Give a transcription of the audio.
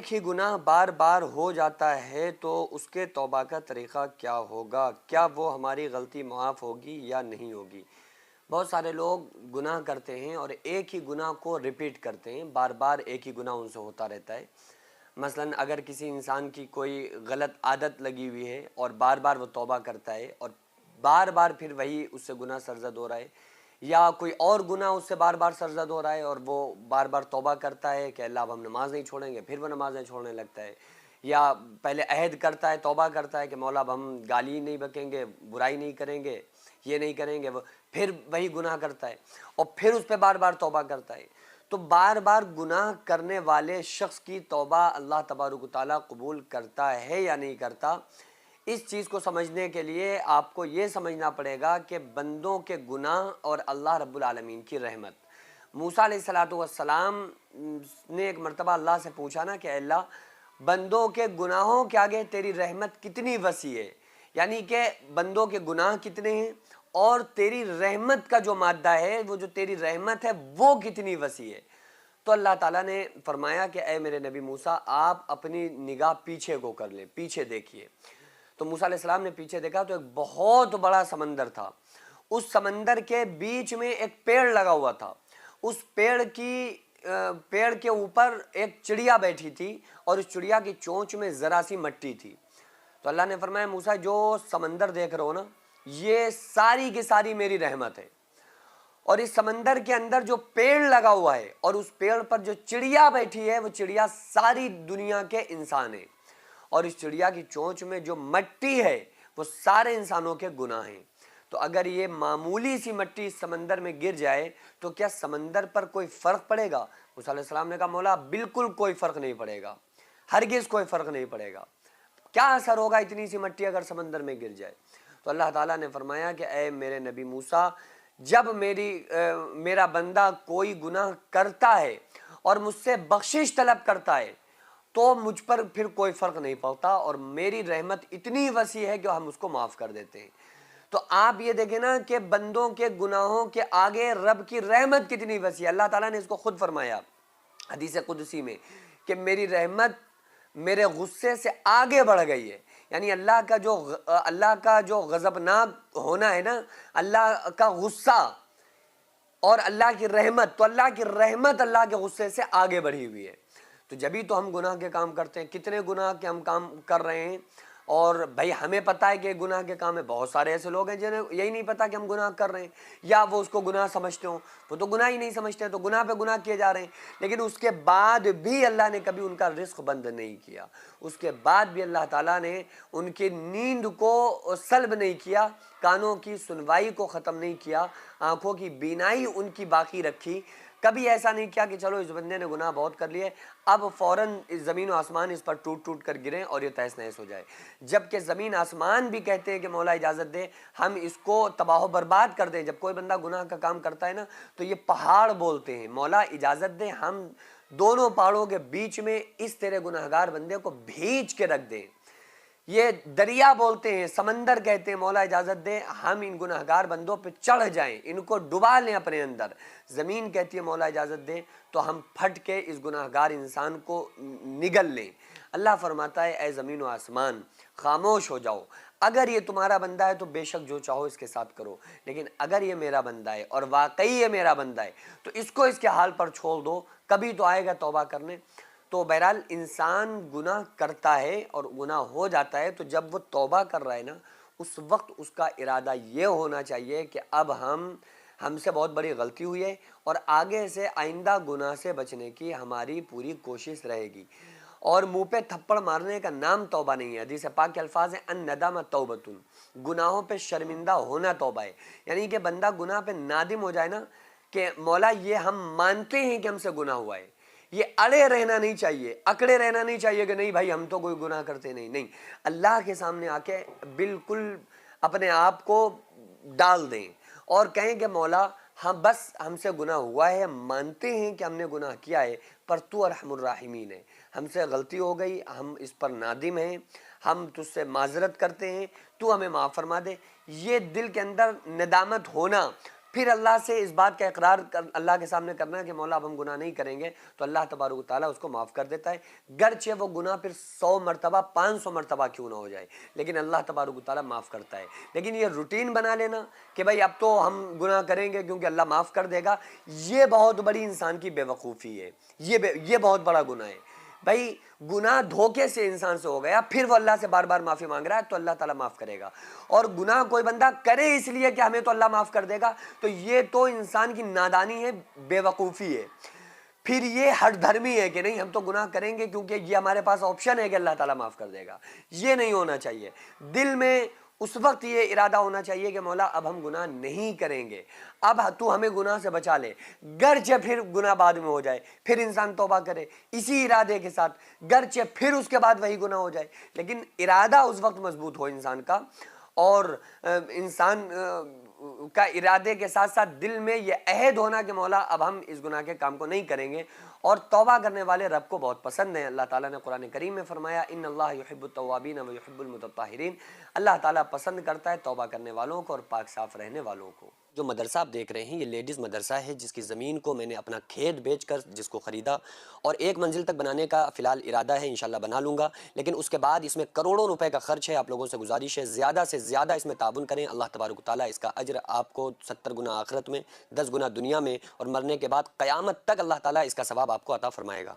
ایک ہی گناہ بار بار ہو جاتا ہے تو اس کے توبہ کا طریقہ کیا ہوگا؟ کیا وہ ہماری غلطی معاف ہوگی یا نہیں ہوگی؟ بہت سارے لوگ گناہ کرتے ہیں اور ایک ہی گناہ کو ریپیٹ کرتے ہیں، بار بار ایک ہی گناہ ان سے ہوتا رہتا ہے۔ مثلا اگر کسی انسان کی کوئی غلط عادت لگی ہوئی ہے اور بار بار وہ توبہ کرتا ہے اور بار بار پھر وہی اس سے گناہ سرزد ہو رہا ہے، یا کوئی اور گناہ اس سے بار بار سرزد ہو رہا ہے اور وہ بار بار توبہ کرتا ہے کہ اللہ اب ہم نماز نہیں چھوڑیں گے، پھر وہ نمازیں چھوڑنے لگتا ہے، یا پہلے عہد کرتا ہے، توبہ کرتا ہے کہ مولا اب ہم گالی نہیں بکیں گے، برائی نہیں کریں گے، یہ نہیں کریں گے، وہ پھر وہی گناہ کرتا ہے اور پھر اس پہ بار بار توبہ کرتا ہے۔ تو بار بار گناہ کرنے والے شخص کی توبہ اللہ تبارک و تعالیٰ قبول کرتا ہے یا نہیں کرتا، اس چیز کو سمجھنے کے لیے آپ کو یہ سمجھنا پڑے گا کہ بندوں کے گناہ اور اللہ رب العالمین کی رحمت۔ موسیٰ علیہ السلام نے ایک مرتبہ اللہ سے پوچھا نا کہ اے اللہ، بندوں کے گناہوں کے آگے تیری رحمت کتنی وسیع ہے، یعنی کہ بندوں کے گناہ کتنے ہیں اور تیری رحمت کا جو مادہ ہے، وہ جو تیری رحمت ہے وہ کتنی وسیع ہے۔ تو اللہ تعالیٰ نے فرمایا کہ اے میرے نبی موسیٰ، آپ اپنی نگاہ پیچھے کو کر لیں، پیچھے دیکھیے۔ تو موسیٰ علیہ السلام نے پیچھے دیکھا تو ایک بہت بڑا سمندر تھا، اس سمندر کے بیچ میں ایک پیڑ لگا ہوا تھا، اس پیڑ کے اوپر ایک چڑیا بیٹھی تھی اور اس چڑیا کی چونچ میں ذرا سی مٹی تھی۔ تو اللہ نے فرمایا موسیٰ، جو سمندر دیکھ رہے ہو نا، یہ ساری کی ساری میری رحمت ہے، اور اس سمندر کے اندر جو پیڑ لگا ہوا ہے اور اس پیڑ پر جو چڑیا بیٹھی ہے، وہ چڑیا ساری دنیا کے انسان ہیں، اور اس چڑیا کی چونچ میں جو مٹی ہے وہ سارے انسانوں کے گناہ ہیں۔ تو اگر یہ معمولی سی مٹی اس سمندر میں گر جائے تو کیا سمندر پر کوئی فرق پڑے گا؟ موسیٰ علیہ السلام نے کہا مولا بالکل کوئی فرق نہیں پڑے گا، ہرگز کوئی فرق نہیں پڑے گا، کیا اثر ہوگا اتنی سی مٹی اگر سمندر میں گر جائے؟ تو اللہ تعالیٰ نے فرمایا کہ اے میرے نبی موسیٰ، جب میرا بندہ کوئی گناہ کرتا ہے اور مجھ سے بخشش طلب کرتا ہے تو مجھ پر پھر کوئی فرق نہیں پڑتا، اور میری رحمت اتنی وسیع ہے کہ ہم اس کو معاف کر دیتے ہیں۔ تو آپ یہ دیکھیں نا کہ بندوں کے گناہوں کے آگے رب کی رحمت کتنی وسیع ہے۔ اللہ تعالیٰ نے اس کو خود فرمایا حدیث قدسی میں کہ میری رحمت میرے غصے سے آگے بڑھ گئی ہے، یعنی اللہ کا جو غضبناک ہونا ہے نا، اللہ کا غصہ اور اللہ کی رحمت، تو اللہ کی رحمت اللہ کے غصے سے آگے بڑھی ہوئی ہے۔ تو جبھی تو ہم گناہ کے کام کرتے ہیں، کتنے گناہ کے ہم کام کر رہے ہیں، اور بھائی ہمیں پتہ ہے کہ گناہ کے کام ہے، بہت سارے ایسے لوگ ہیں جنہیں یہی نہیں پتہ کہ ہم گناہ کر رہے ہیں، یا وہ اس کو گناہ سمجھتے ہوں، وہ تو گناہ ہی نہیں سمجھتے، تو گناہ پہ گناہ کیے جا رہے ہیں، لیکن اس کے بعد بھی اللہ نے کبھی ان کا رزق بند نہیں کیا، اس کے بعد بھی اللہ تعالیٰ نے ان کی نیند کو سلب نہیں کیا، کانوں کی سنوائی کو ختم نہیں کیا، آنکھوں کی بینائی ان کی باقی رکھی۔ کبھی ایسا نہیں کیا کہ چلو اس بندے نے گناہ بہت کر لیے، اب فوراً زمین و آسمان اس پر ٹوٹ ٹوٹ کر گریں اور یہ تہس نہس ہو جائے، جبکہ زمین آسمان بھی کہتے ہیں کہ مولا اجازت دے ہم اس کو تباہ و برباد کر دیں۔ جب کوئی بندہ گناہ کا کام کرتا ہے نا تو یہ پہاڑ بولتے ہیں مولا اجازت دے ہم دونوں پہاڑوں کے بیچ میں اس تیرے گناہگار بندے کو بھیج کے رکھ دیں۔ یہ دریا بولتے ہیں، سمندر کہتے ہیں مولا اجازت دے ہم ان گناہگار بندوں پہ چڑھ جائیں، ان کو ڈبا لیں اپنے اندر۔ زمین کہتی ہے مولا اجازت دے تو ہم پھٹ کے اس گناہگار انسان کو نگل لیں۔ اللہ فرماتا ہے اے زمین و آسمان خاموش ہو جاؤ، اگر یہ تمہارا بندہ ہے تو بے شک جو چاہو اس کے ساتھ کرو، لیکن اگر یہ میرا بندہ ہے اور واقعی یہ میرا بندہ ہے تو اس کو اس کے حال پر چھوڑ دو، کبھی تو آئے گا توبہ کرنے۔ تو بہرحال انسان گناہ کرتا ہے اور گناہ ہو جاتا ہے تو جب وہ توبہ کر رہا ہے نا، اس وقت اس کا ارادہ یہ ہونا چاہیے کہ اب ہم سے بہت بڑی غلطی ہوئی ہے اور آگے سے آئندہ گناہ سے بچنے کی ہماری پوری کوشش رہے گی، اور منہ پہ تھپڑ مارنے کا نام توبہ نہیں ہے۔ حدیث پاک کے الفاظ ہیں ان ندامہ توبۃ، گناہوں پہ شرمندہ ہونا توبہ ہے، یعنی کہ بندہ گناہ پہ نادم ہو جائے نا کہ مولا یہ ہم مانتے ہیں کہ ہم سے گناہ ہوا ہے، یہ اڑے رہنا نہیں چاہیے، اکڑے رہنا نہیں چاہیے کہ نہیں بھائی ہم تو کوئی گناہ کرتے نہیں، اللہ کے سامنے آ کے بالکل اپنے آپ کو ڈال دیں اور کہیں کہ مولا بس ہم سے گناہ ہوا ہے، ہم مانتے ہیں کہ ہم نے گناہ کیا ہے، پر تو ارحم الراحمین ہے، ہم سے غلطی ہو گئی، ہم اس پر نادم ہیں، ہم تجھ سے معذرت کرتے ہیں، تو ہمیں معاف فرما دے۔ یہ دل کے اندر ندامت ہونا پھر اللہ سے اس بات کا اقرار اللہ کے سامنے کرنا ہے کہ مولا اب ہم گناہ نہیں کریں گے، تو اللہ تبارک و تعالیٰ اس کو معاف کر دیتا ہے، گرچہ وہ گناہ پھر 100 مرتبہ 500 مرتبہ کیوں نہ ہو جائے، لیکن اللہ تبارک و تعالیٰ معاف کرتا ہے۔ لیکن یہ روٹین بنا لینا کہ بھائی اب تو ہم گناہ کریں گے کیونکہ اللہ معاف کر دے گا، یہ بہت بڑی انسان کی بے وقوفی ہے، یہ بہت بڑا گناہ ہے۔ بھائی گناہ دھوکے سے انسان سے ہو گیا، پھر وہ اللہ سے بار بار معافی مانگ رہا ہے تو اللہ تعالیٰ معاف کرے گا، اور گناہ کوئی بندہ کرے اس لیے کہ ہمیں تو اللہ معاف کر دے گا، تو یہ تو انسان کی نادانی ہے، بے وقوفی ہے، پھر یہ ہٹ دھرمی ہے کہ نہیں ہم تو گناہ کریں گے کیونکہ یہ ہمارے پاس آپشن ہے کہ اللہ تعالیٰ معاف کر دے گا۔ یہ نہیں ہونا چاہیے، دل میں اس وقت یہ ارادہ ہونا چاہیے کہ مولا اب ہم گناہ نہیں کریں گے، اب تو ہمیں گناہ سے بچا لے، گرچہ پھر گناہ بعد میں ہو جائے، پھر انسان توبہ کرے اسی ارادے کے ساتھ، گرچہ پھر اس کے بعد وہی گناہ ہو جائے، لیکن ارادہ اس وقت مضبوط ہو انسان کا، اور انسان کا ارادے کے ساتھ ساتھ دل میں یہ عہد ہونا کہ مولا اب ہم اس گناہ کے کام کو نہیں کریں گے، اور توبہ کرنے والے رب کو بہت پسند ہیں۔ اللہ تعالیٰ نے قرآن کریم میں فرمایا ان اللہ یحب التوابین و یحب المتطہرین، اللہ تعالیٰ پسند کرتا ہے توبہ کرنے والوں کو اور پاک صاف رہنے والوں کو۔ جو مدرسہ آپ دیکھ رہے ہیں یہ لیڈیز مدرسہ ہے، جس کی زمین کو میں نے اپنا کھیت بیچ کر جس کو خریدا، اور 1 منزل تک بنانے کا فی الحال ارادہ ہے، انشاءاللہ بنا لوں گا، لیکن اس کے بعد اس میں کروڑوں روپے کا خرچ ہے۔ آپ لوگوں سے گزارش ہے زیادہ سے زیادہ اس میں تعاون کریں، اللہ تبارک و تعالیٰ اس کا اجر آپ کو 70 گنا آخرت میں، 10 گنا دنیا میں، اور مرنے کے بعد قیامت تک اللہ تعالیٰ اس کا ثواب آپ کو عطا فرمائے گا۔